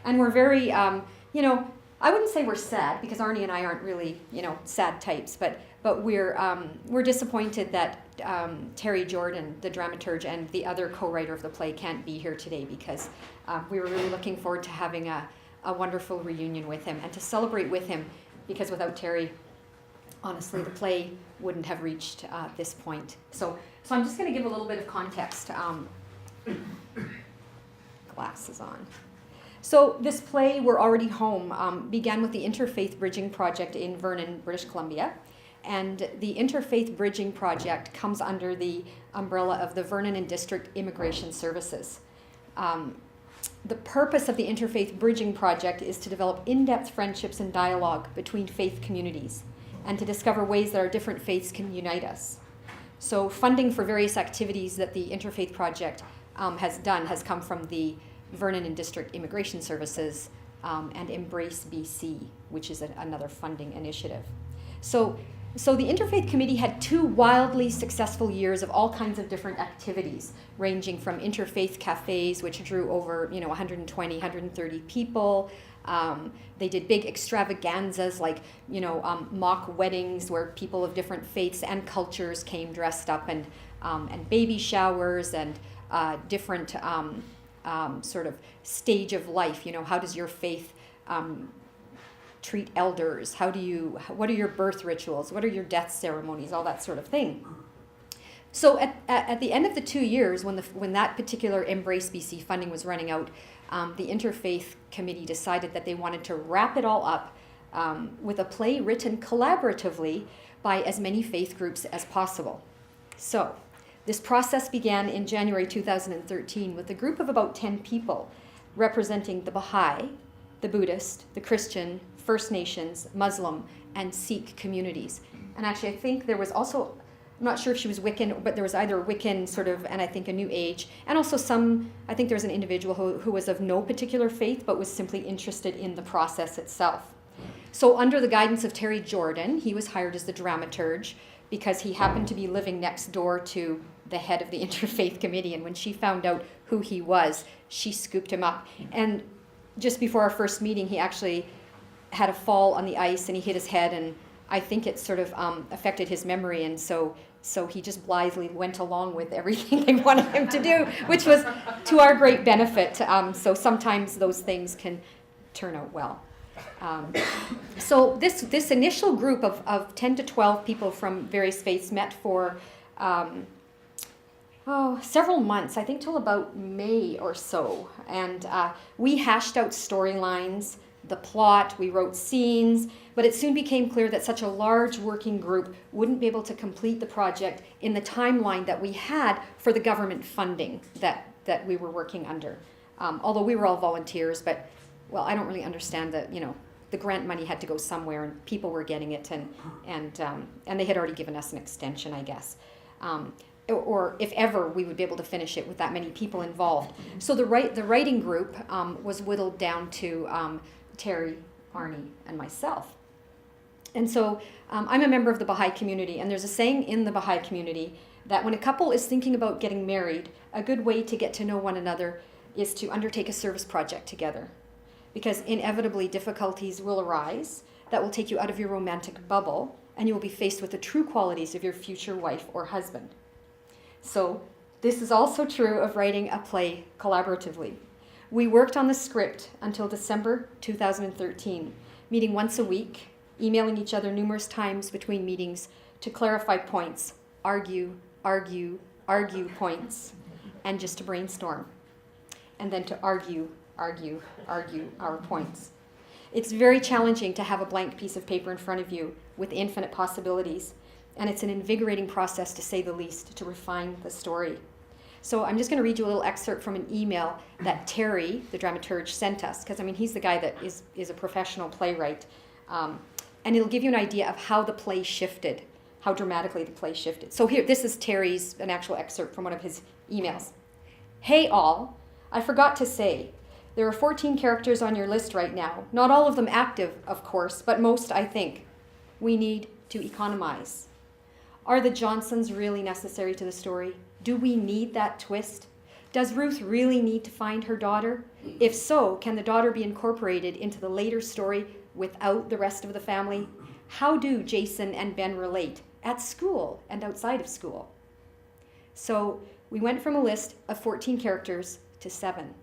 And we're very, you know, I wouldn't say we're sad, because Arnie and I aren't really, you know, sad types, but we're disappointed that Terry Jordan, the dramaturge, and the other co-writer of the play can't be here today, because we were really looking forward to having a wonderful reunion with him and to celebrate with him, because without Terry, honestly, the play wouldn't have reached this point. So I'm just going to give a little bit of context. Glasses on. So this play, We're Already Home, began with the Interfaith Bridging Project in Vernon, British Columbia. And the Interfaith Bridging Project comes under the umbrella of the Vernon and District Immigration Services. The purpose of the Interfaith Bridging Project is to develop in-depth friendships and dialogue between faith communities and to discover ways that our different faiths can unite us. So funding for various activities that the Interfaith Project has done has come from the Vernon and District Immigration Services and Embrace BC, which is another funding initiative. So the Interfaith Committee had 2 wildly successful years of all kinds of different activities, ranging from interfaith cafes, which drew over 120, 130 people. They did big extravaganzas like mock weddings where people of different faiths and cultures came dressed up, and baby showers and different sort of stage of life. How does your faith treat elders? What are your birth rituals? What are your death ceremonies? All that sort of thing. So at the end of the 2 years, when that particular Embrace BC funding was running out, the Interfaith Committee decided that they wanted to wrap it all up with a play written collaboratively by as many faith groups as possible. So this process began in January 2013 with a group of about 10 people representing the Baha'i, the Buddhist, the Christian, First Nations, Muslim, and Sikh communities. And actually, I think there was also, I'm not sure if she was Wiccan, but there was either Wiccan sort of, and I think a New Age, and also I think there was an individual who was of no particular faith, but was simply interested in the process itself. So under the guidance of Terry Jordan, he was hired as the dramaturge because he happened to be living next door to the head of the Interfaith Committee, and when she found out who he was, she scooped him up. And just before our first meeting, he actually had a fall on the ice and he hit his head, and I think it sort of affected his memory, and so he just blithely went along with everything they wanted him to do, which was to our great benefit. So sometimes those things can turn out well. So this initial group of 10 to 12 people from various faiths met for several months, I think till about May or so. And we hashed out storylines, the plot, we wrote scenes, but it soon became clear that such a large working group wouldn't be able to complete the project in the timeline that we had for the government funding that we were working under. Although we were all volunteers, but, well, I don't really understand that, the grant money had to go somewhere and people were getting it, and they had already given us an extension, I guess. Or if ever we would be able to finish it with that many people involved. So the writing group was whittled down to Terry, Arnie, and myself. And so I'm a member of the Baha'i community, and there's a saying in the Baha'i community that when a couple is thinking about getting married, a good way to get to know one another is to undertake a service project together. Because inevitably difficulties will arise that will take you out of your romantic bubble, and you will be faced with the true qualities of your future wife or husband. So this is also true of writing a play collaboratively. We worked on the script until December 2013, meeting once a week, emailing each other numerous times between meetings to clarify points, argue points, and just to brainstorm, and then to argue our points. It's very challenging to have a blank piece of paper in front of you with infinite possibilities, and it's an invigorating process, to say the least, to refine the story. So I'm just going to read you a little excerpt from an email that Terry, the dramaturge, sent us, because he's the guy that is a professional playwright, and it'll give you an idea of how the play shifted, how dramatically the play shifted. So here, this is an actual excerpt from one of his emails. Hey all, I forgot to say, there are 14 characters on your list right now, not all of them active, of course, but most, I think. We need to economize. Are the Johnsons really necessary to the story? Do we need that twist? Does Ruth really need to find her daughter? If so, can the daughter be incorporated into the later story without the rest of the family? How do Jason and Ben relate at school and outside of school? So we went from a list of 14 characters to 7.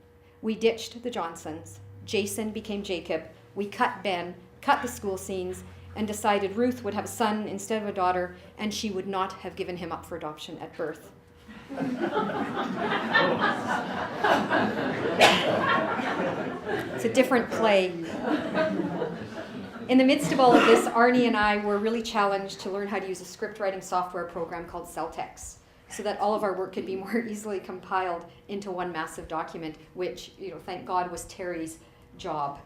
We ditched the Johnsons. Jason became Jacob. We cut Ben, cut the school scenes, and decided Ruth would have a son instead of a daughter, and she would not have given him up for adoption at birth. It's a different play. In the midst of all of this, Arnie and I were really challenged to learn how to use a script writing software program called Celtex, so that all of our work could be more easily compiled into one massive document, which, thank God, was Terry's job.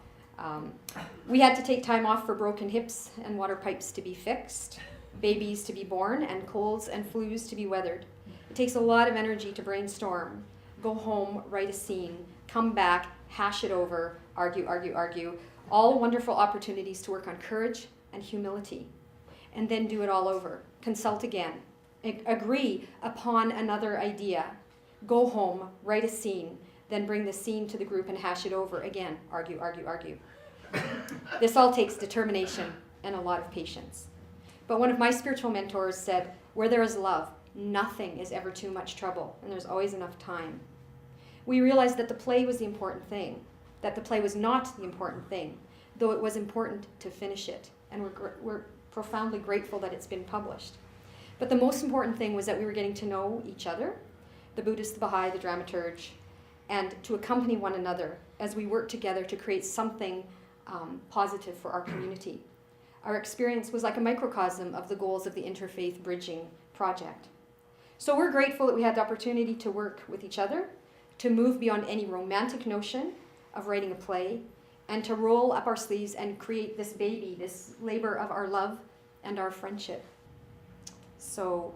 We had to take time off for broken hips and water pipes to be fixed, babies to be born, and colds and flus to be weathered. It takes a lot of energy to brainstorm, go home, write a scene, come back, hash it over, argue, argue, argue. All wonderful opportunities to work on courage and humility. And then do it all over. Consult again. Agree upon another idea. Go home, write a scene, then bring the scene to the group and hash it over again. Argue, argue, argue. This all takes determination and a lot of patience. But one of my spiritual mentors said, where there is love, nothing is ever too much trouble, and there's always enough time. We realized that the play was the important thing, that the play was not the important thing, though it was important to finish it, and we're profoundly grateful that it's been published. But the most important thing was that we were getting to know each other, the Buddhist, the Baha'i, the dramaturge, and to accompany one another as we work together to create something positive for our community. Our experience was like a microcosm of the goals of the Interfaith Bridging Project. So we're grateful that we had the opportunity to work with each other, to move beyond any romantic notion of writing a play, and to roll up our sleeves and create this baby, this labor of our love and our friendship. So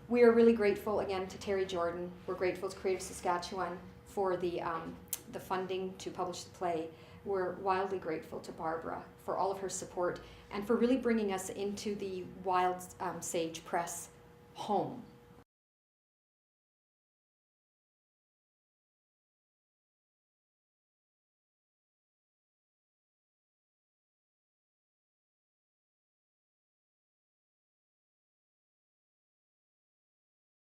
we are really grateful again to Terry Jordan. We're grateful to Creative Saskatchewan for the funding to publish the play. We're wildly grateful to Barbara for all of her support and for really bringing us into the Wild Sage Press home.